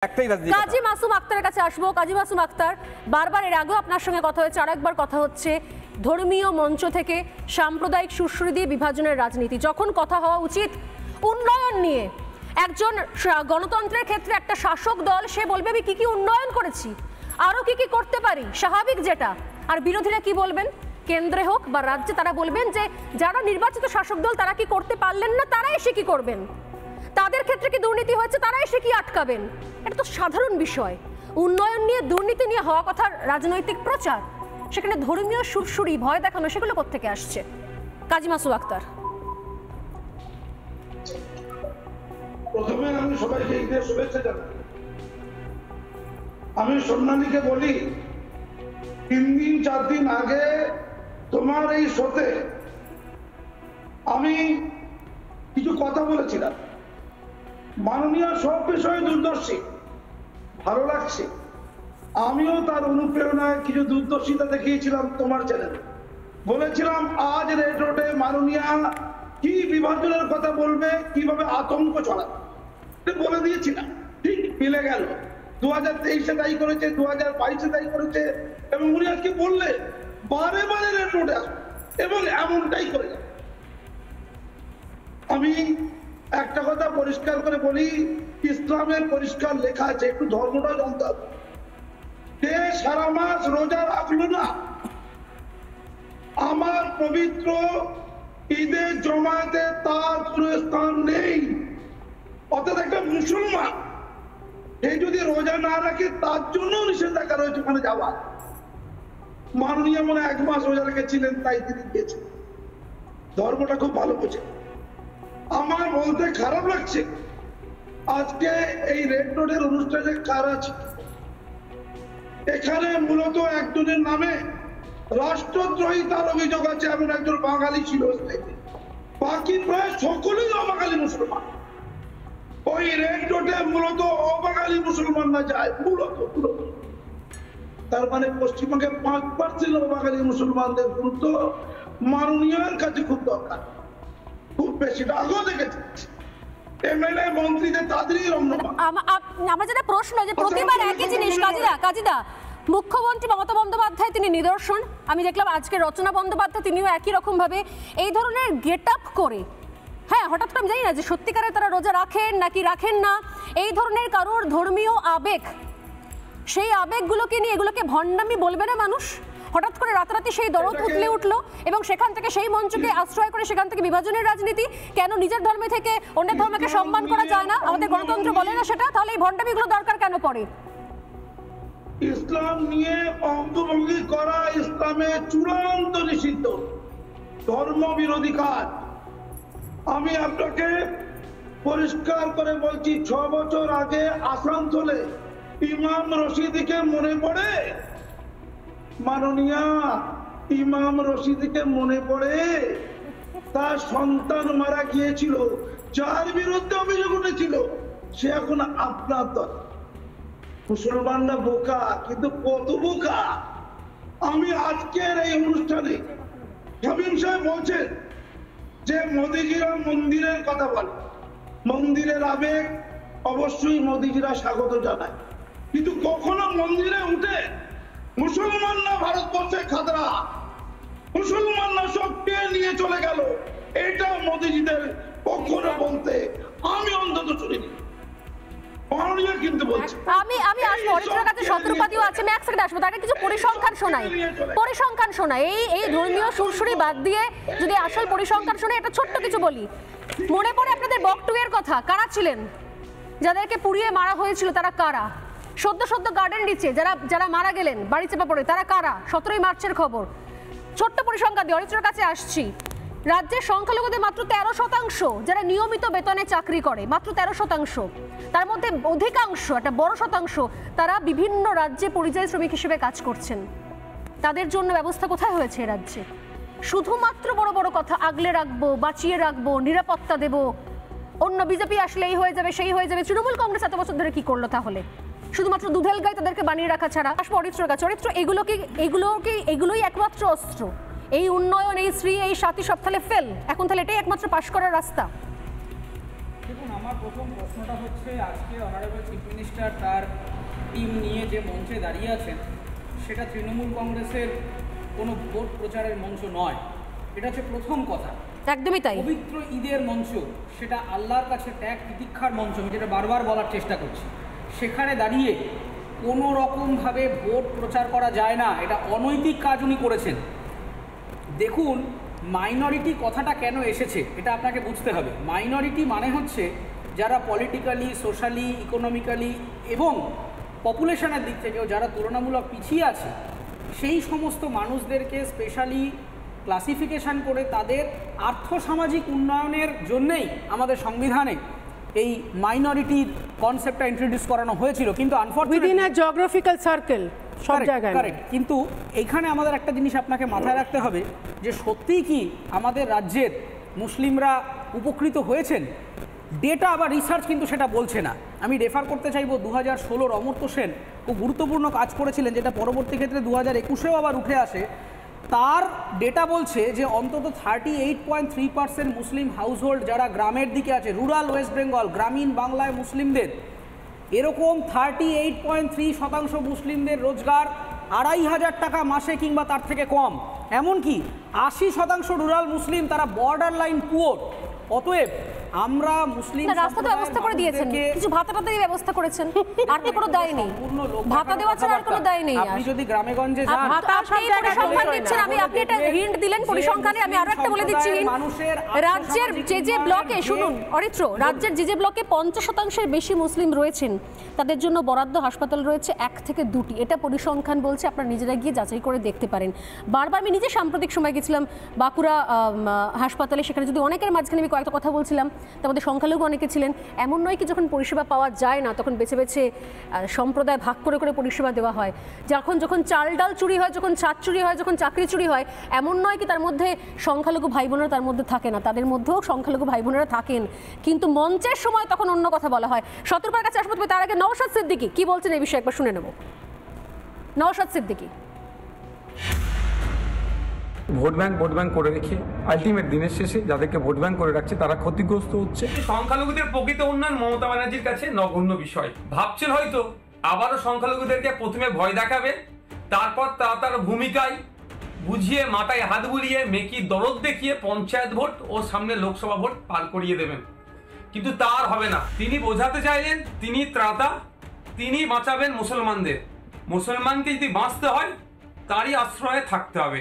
কাজী মাসুম আক্তারের কাছে আসবো। কাজী মাসুম আক্তার, বারবার এর আগেও আপনার সঙ্গে কথা হয়েছে, আরেকবার কথা হচ্ছে ধর্মীয় মঞ্চ থেকে সাম্প্রদায়িক সুরসুরি দিয়ে বিভাজনের রাজনীতি। যখন কথা হওয়া উচিত উন্নয়ন নিয়ে, একজন গণতন্ত্রের ক্ষেত্রে একটা শাসক দল সে বলবে আমি কি কি উন্নয়ন করেছি, আরো কি কি করতে পারি, স্বাভাবিক যেটা। আর বিরোধীরা কি বলবেন, কেন্দ্রে হোক বা রাজ্যে, তারা বলবেন যে যারা নির্বাচিত শাসক দল তারা কি করতে পারলেন না, তারা এসে কি করবেন, তাদের ক্ষেত্রে কি দুর্নীতি হয়েছে, তারা এসে কি আটকাবেন। এটা তো সাধারণ বিষয়। উন্নয়ন নিয়ে, দুর্নীতি নিয়ে হওয়া কথা রাজনৈতিক প্রচার, সেখানে ধর্মীয় সুরসুরি, ভয় দেখানো, সেগুলো কোত্থেকে আসছে? কাজী মাসুম আক্তার। প্রথমে আমি সবাইকে ঈদের শুভেচ্ছা জানাই। আমি সোনালীকে বলি, 3 দিন 4 দিন আগে তোমার এই শোতে আমি কিছু কথা বলেছিলাম। মাননীয় সব বিষয়ে দূরদর্শী, ভালো লাগছে। আমিও তার অনুপ্রেরণায় কিছু দূরদর্শিতা দেখিয়েছিলাম তোমার চ্যানেলে। বলেছিলাম আজ রেড রোডে মাননীয় কি বিভাজনের কথা বলবে, কিভাবে আতঙ্ক ছড়াবে, বলে দিয়েছিলাম। ঠিক মিলে গেল। 2023-এ তাই করেছে, 2022-এ তাই করেছে, এবং উনি আজকে বললেন বারে বারে রেড রোডে আসবে, এবং এমনটাই করে গেল। আমি একটা কথা পরিষ্কার করে বলি, ইসলামের পরিষ্কার লেখা আছে, একটু ধর্মটা জানতে হবে। যে সারা মাস রোজা রাখলো না, আমার পবিত্র ঈদের জমায়েতে তার কোনো স্থান নেই। অর্থাৎ একটা মুসলমান এই যদি রোজা না রাখে, তার জন্য নিষেধাজ্ঞা রয়েছে ওখানে যাওয়া। মাননীয় মনে 1 মাস রোজা রেখেছিলেন, তাই তিনি গিয়েছেন। ধর্মটা খুব ভালো বোঝে। আমার বলতে খারাপ লাগছে, আজকে এই রেড রোডের অনুষ্ঠানে কারা ছিল। এখানে মূলত একজনের নামে রাষ্ট্রদ্রোহিতার অভিযোগ আছে, এমন একজন বাঙালি ছিল। বাকি প্রায় সকলেই অবাঙালি মুসলমান। ওই রেড রোডে মূলত অবাঙালি মুসলমানরা যায়, মূলত। তার মানে পশ্চিমবঙ্গে 5% অবাঙালি মুসলমানদের গুরুত্ব মাননীয়ের কাছে খুব দরকার, খুব বেশি। আগেও দেখেছি এমএলএ মন্ত্রীদের তাদেরই রমরমা। আমার যেটা প্রশ্ন, যে প্রতিবার একই জিনিস। কাজীদা, মুখ্যমন্ত্রী মমতা বন্দ্যোপাধ্যায় তিনি নিদর্শন। আমি দেখলাম আজকে রচনা বন্দ্যোপাধ্যায় তিনিও একই রকম ভাবে এই ধরনের গেট আপ করে, হ্যাঁ হঠাৎ করে আমি জানি না যে সত্যিকারে তারা রোজা রাখেন নাকি রাখেন না, এই ধরনের কারোর ধর্মীয় আবেগ, সেই আবেগগুলোকে নিয়ে এগুলোকে ভণ্ডামি বলবে না মানুষ? হঠাৎ করে রাতারাতি সেই দরদ উতলে উঠলো, এবং সেখান থেকে সেই মঞ্চকে আশ্রয় করে সেখান থেকে বিভাজনের রাজনীতি। কেন নিজের ধর্মে থেকে অন্যের ধর্মকে সম্মান করা যায় না? আমাদের গণতন্ত্র বলে না সেটা? তাহলে এই ভণ্ডামিগুলো দরকার কেন পড়ে? ইসলাম নিয়ে অঙ্গভঙ্গি করা ইসলামে চূড়ান্ত নিষিদ্ধ, ধর্ম বিরোধী কাজ। আমি আপনাকে পরিষ্কার করে বলছি, 6 বছর আগে আসানসোলে ইমাম রশিদিকে মনে পড়ে? মাননীয়া, ইমাম রশিদিকে মনে পড়ে? তার সন্তান মারা গিয়েছিল, যার বিরুদ্ধে অভিযোগ উঠেছিল, সে এখন আপনার দল। মুসলমানরা বোকা, কিন্তু কত বোকা! আমি আজকের এই অনুষ্ঠানে শামীম সাহেব বলছেন যে মোদিজিরা মন্দিরের কথা বলে, মন্দিরের আবেগ অবশ্যই মোদিজিরা স্বাগত জানায়, কিন্তু কখনো মন্দিরে উঠে মুসলমানরা ভারতবর্ষের খাতরা, মুসলমানরা সবকে নিয়ে চলে গেল, এটা মোদিজিদের কখনো বলতে আমি অন্তত শুনিনি। আমি আসবো, অরিত্রের কাছে শত্রুপাতিও আছে, আমি এক সেকেন্ড আসবো। তাকে কিছু পরিসংখ্যান শোনাই। এই ধর্মীয় সুরসুরি বাদ দিয়ে যদি আসল পরিসংখ্যান শোনাই, এটা ছোট্ট কিছু বলি। মনে পড়ে আপনাদের বকটুয়ের কথা? কারা ছিলেন যাদেরকে পুড়িয়ে মারা হয়েছিল? তারা কারা? সদ্য গার্ডেন রিচে যারা মারা গেলেন বাড়ি চাপা পড়ে, তারা কারা? 17 মার্চের খবর। ছোট্ট পরিসংখ্যান দিয়ে অরিত্রের কাছে আসছি। রাজ্যের সংখ্যালঘুদের মাত্র 13% যারা নিয়মিত বেতনে চাকরি করে, মাত্র 13%। তার মধ্যে অধিকাংশ, একটা বড় শতাংশ, তারা বিভিন্ন রাজ্যে পরিযায়ী শ্রমিক হিসেবে কাজ করছেন। তাদের জন্য ব্যবস্থা কোথায় হয়েছে রাজ্যে? শুধুমাত্র বড় বড় কথা, আগলে রাখবো, বাঁচিয়ে রাখবো, নিরাপত্তা দেব, অন্য বিজেপি আসলে এই হয়ে যাবে, সেই হয়ে যাবে। তৃণমূল কংগ্রেস এত বছর ধরে কি করলো তাহলে? শুধুমাত্র দুধেল গায়ে তাদেরকে বানিয়ে রাখা ছাড়া। আসবো অরিত্রের কাছে। অরিত্র, এগুলোই একমাত্র অস্ত্র? এই উন্নয়ন, এই শ্রী, এই সাথী সব তাহলে ফেল? এখন তাহলে এটাই একমাত্র পাশ করার রাস্তা? দেখুন, আমার প্রথম প্রশ্নটা হচ্ছে, আজকে অনারেবল চিফ মিনিস্টার তার টিম নিয়ে যে মঞ্চে দাঁড়িয়ে আছেন সেটা তৃণমূল কংগ্রেসের কোনো ভোট প্রচারের মঞ্চ নয়। এটা হচ্ছে প্রথম কথা। একদমই তাই। পবিত্র ঈদের মঞ্চ, সেটা আল্লাহর কাছে ত্যাগ তিতিক্ষার মঞ্চ, আমি যেটা বারবার বলার চেষ্টা করছি। সেখানে দাঁড়িয়ে কোনো রকমভাবে ভোট প্রচার করা যায় না, এটা অনৈতিক কাজ উনি করেছেন। দেখুন, মাইনরিটি কথাটা কেন এসেছে এটা আপনাকে বুঝতে হবে। মাইনরিটি মানে হচ্ছে যারা পলিটিক্যালি, সোশ্যালি, ইকোনমিক্যালি এবং পপুলেশনের দিক থেকেও যারা তুলনামূলক পিছিয়ে আছে, সেই সমস্ত মানুষদেরকে স্পেশালি ক্লাসিফিকেশান করে তাদের আর্থসামাজিক উন্নয়নের জন্যেই আমাদের সংবিধানে এই মাইনরিটির কনসেপ্টটা ইন্ট্রোডিউস করানো হয়েছিল। কিন্তু উইদিন আ জিওগ্রাফিক্যাল সার্কেল সব জায়গায়। কারেক্ট। কিন্তু এইখানে আমাদের একটা জিনিস আপনাকে মাথায় রাখতে হবে যে সত্যিই কি আমাদের রাজ্যের মুসলিমরা উপকৃত হয়েছেন? ডেটা বা রিসার্চ কিন্তু সেটা বলছে না। আমি রেফার করতে চাইবো 2016 অমর্ত্য সেন খুব গুরুত্বপূর্ণ কাজ করেছিলেন, যেটা পরবর্তী ক্ষেত্রে 2021-এও আবার উঠে আসে। তার ডেটা বলছে যে অন্তত 38.3% মুসলিম হাউসহোল্ড যারা গ্রামের দিকে আছে, রুরাল ওয়েস্ট বেঙ্গল, গ্রামীণ বাংলায় মুসলিমদের, এরকম 38.3% মুসলিমদের রোজগার 2,500 টাকা মাসে কিংবা তার থেকে কম। এমনকি 80% রুরাল মুসলিম তারা বর্ডার লাইন পুয়ার। অতএব আমরা মুসলিম রাস্তা তো ব্যবস্থা করে দিয়েছেন, কিছু ভাতা টাতা দিয়ে ব্যবস্থা করেছেন, আর তো কোনো দায় নেই। ভাতা দেওয়া ছাড়া আর কোনো দায় নেই। আপনি যদি গ্রামে গঞ্জে যান, ভাতা সব জায়গায় পরিসংখ্যান দিচ্ছেন। আপনি একটা হিন্ট দিলেন পরিসংখ্যানে, আমি আরো একটা বলে দিচ্ছি হিন্ট। রাজ্যের যে ব্লকে, শুনুন অরিত্র, রাজ্যের যে ব্লকে 50%-এর বেশি মুসলিম রয়েছেন তাদের জন্য বরাদ্দ হাসপাতাল রয়েছে 1 থেকে 2টি। এটা পরিসংখ্যান বলছে, আপনারা নিজেরা গিয়ে যাচাই করে দেখতে পারেন। বারবার আমি নিজে সাম্প্রতিক সময় গেছিলাম বাঁকুড়া হাসপাতালে, সেখানে যদি অনেকের মাঝখানে আমি কয়েকটা কথা বলছিলাম, তার মধ্যে সংখ্যালঘু অনেকে ছিলেন। এমন নয় কি যখন পরিষেবা পাওয়া যায় না তখন বেছে বেছে সম্প্রদায় ভাগ করে করে পরিষেবা দেওয়া হয়। যখন চাল ডাল চুরি হয়, যখন ছাদ চুরি হয়, যখন চাকরি চুরি হয়, এমন নয় কি তার মধ্যে সংখ্যালঘু ভাই বোনেরা তার মধ্যে থাকে না, তাদের মধ্যেও সংখ্যালঘু ভাই বোনেরা থাকেন। কিন্তু মঞ্চের সময় তখন অন্য কথা বলা হয়। শতরূপার কাছে আসবো, তার আগে নওশাদ সিদ্দিকী কি বলছেন এই বিষয়ে একবার শুনে নেব। নওশাদ সিদ্দিকী। ভোট ব্যাংক করে রেখে আলটিমেট দিনের শেষে যাদেরকে ভোট ব্যাংক করে রাখছে তারা ক্ষতিগ্রস্ত হচ্ছে। সংখ্যালঘুদের প্রকৃত উন্নয়ন মমতা ব্যানার্জির কাছে নগণ্য বিষয়। ভাবছেন হয়তো আবারও সংখ্যালঘুদেরকে প্রথমে ভয় দেখাবে, তারপর তার ভূমিকায় বুঝিয়ে মাথায় হাত বুলিয়ে মেকি দরদ দেখিয়ে পঞ্চায়েত ভোট ও সামনে লোকসভা ভোট পার করিয়ে দেবেন। কিন্তু তার হবে না। তিনি বোঝাতে চাইলেন তিনি ত্রাতা, তিনি বাঁচাবেন মুসলমানদের। মুসলমানকে যদি বাঁচতে হয় তারই আশ্রয়ে থাকতে হবে।